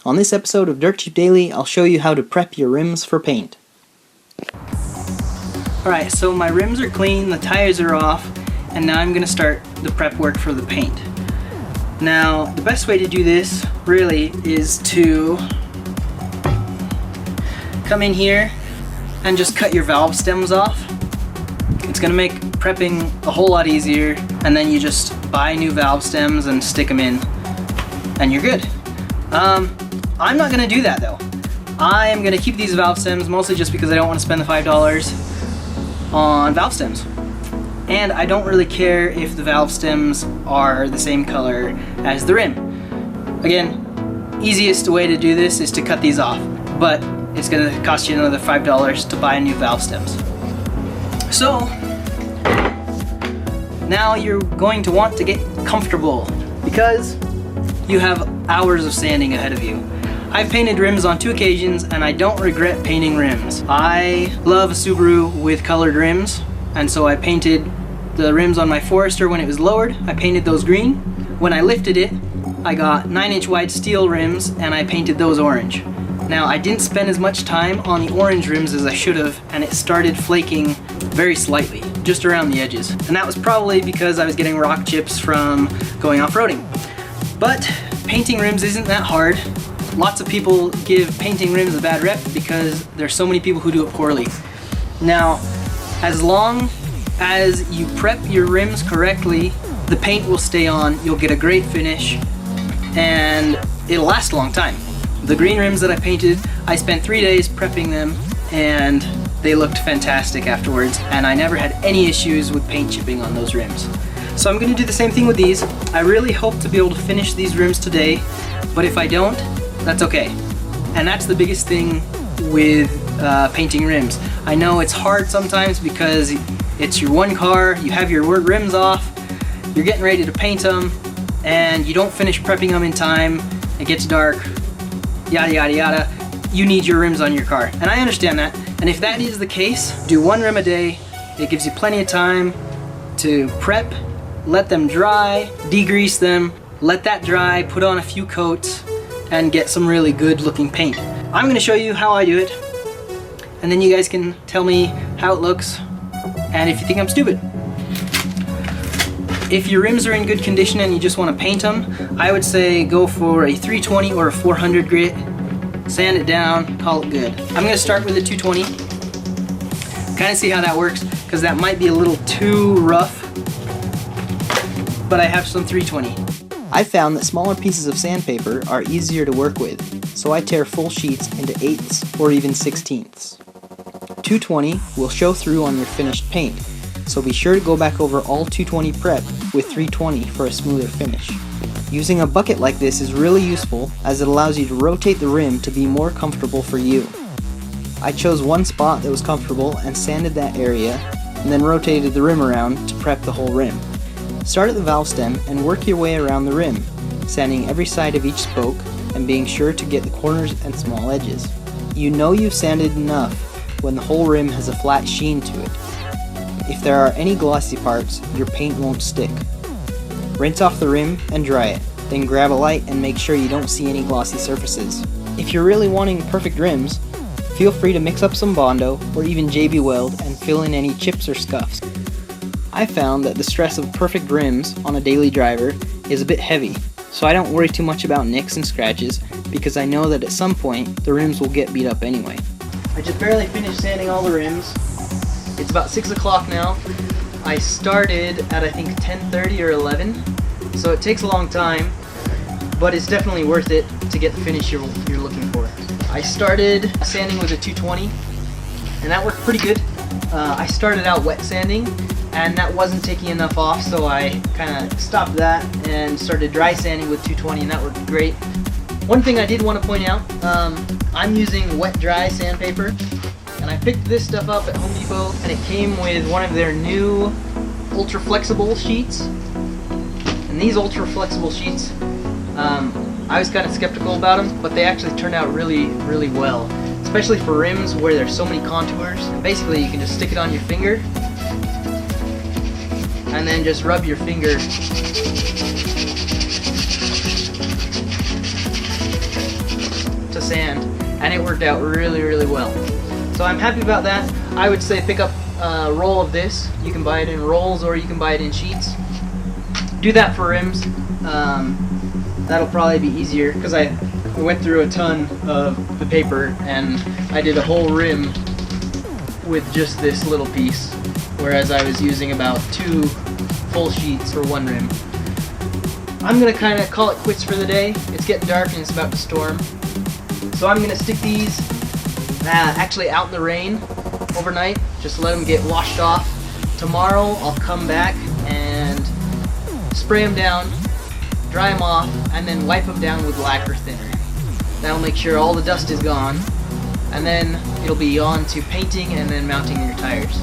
On this episode of Dirt Cheap Daily, I'll show you how to prep your rims for paint. Alright, so my rims are clean, the tires are off, and now I'm going to start the prep work for the paint. Now, the best way to do this, really, is to come in here and just cut your valve stems off. It's going to make prepping a whole lot easier, and then you just buy new valve stems and stick them in, and you're good. I'm not going to do that though. I am going to keep these valve stems mostly just because I don't want to spend the $5 on valve stems. And I don't really care if the valve stems are the same color as the rim. Again, easiest way to do this is to cut these off, but it's going to cost you another $5 to buy new valve stems. So, now you're going to want to get comfortable because you have hours of sanding ahead of you. I've painted rims on 2 occasions and I don't regret painting rims. I love a Subaru with colored rims, and so I painted the rims on my Forester when it was lowered. I painted those green. When I lifted it, I got 9-inch wide steel rims and I painted those orange. Now, I didn't spend as much time on the orange rims as I should have, and it started flaking very slightly, just around the edges. And that was probably because I was getting rock chips from going off-roading. But painting rims isn't that hard. Lots of people give painting rims a bad rep because there's so many people who do it poorly. Now, as long as you prep your rims correctly, the paint will stay on, you'll get a great finish, and it'll last a long time. The green rims that I painted, I spent 3 days prepping them, and they looked fantastic afterwards, and I never had any issues with paint chipping on those rims. So I'm going to do the same thing with these. I really hope to be able to finish these rims today, but if I don't, that's okay. And that's the biggest thing with painting rims. I know it's hard sometimes because it's your one car, you have your rims off, you're getting ready to paint them, and you don't finish prepping them in time, it gets dark, yada yada yada. You need your rims on your car, and I understand that. And if that is the case, do 1 rim a day. It gives you plenty of time to prep, let them dry, degrease them, let that dry, put on a few coats, and get some really good looking paint. I'm going to show you how I do it, and then you guys can tell me how it looks and if you think I'm stupid. If your rims are in good condition and you just want to paint them, I would say go for a 320 or a 400 grit, sand it down, call it good. I'm going to start with a 220, kind of see how that works, because that might be a little too rough, but I have some 320. I found that smaller pieces of sandpaper are easier to work with, so I tear full sheets into 1/8 or even 1/16. 220 will show through on your finished paint, so be sure to go back over all 220 prep with 320 for a smoother finish. Using a bucket like this is really useful as it allows you to rotate the rim to be more comfortable for you. I chose one spot that was comfortable and sanded that area, and then rotated the rim around to prep the whole rim. Start at the valve stem and work your way around the rim, sanding every side of each spoke and being sure to get the corners and small edges. You know you've sanded enough when the whole rim has a flat sheen to it. If there are any glossy parts, your paint won't stick. Rinse off the rim and dry it, then grab a light and make sure you don't see any glossy surfaces. If you're really wanting perfect rims, feel free to mix up some Bondo or even JB Weld and fill in any chips or scuffs. I found that the stress of perfect rims on a daily driver is a bit heavy, so I don't worry too much about nicks and scratches because I know that at some point the rims will get beat up anyway. I just barely finished sanding all the rims. It's about 6 o'clock now. I started at I think 10:30 or 11, so it takes a long time, but it's definitely worth it to get the finish you're looking for. I started sanding with a 220, and that worked pretty good. I started out wet sanding, and that wasn't taking enough off, so I kind of stopped that and started dry sanding with 220, and that worked great. One thing I did want to point out, I'm using wet dry sandpaper, and I picked this stuff up at Home Depot, and it came with one of their new ultra flexible sheets. And these ultra flexible sheets, I was kind of skeptical about them, but they actually turned out really, really well, especially for rims where there's so many contours. And basically you can just stick it on your finger and then just rub your finger sand, and it worked out really, really well. So I'm happy about that. I would say pick up a roll of this. You can buy it in rolls or you can buy it in sheets. Do that for rims. That'll probably be easier because I went through a ton of the paper and I did a whole rim with just this little piece, whereas I was using about 2 full sheets for one rim. I'm gonna kind of call it quits for the day. It's getting dark and it's about to storm. So I'm gonna stick these actually out in the rain overnight, just let them get washed off. Tomorrow I'll come back and spray them down, dry them off, and then wipe them down with lacquer thinner. That'll make sure all the dust is gone, and then it'll be on to painting and then mounting your tires.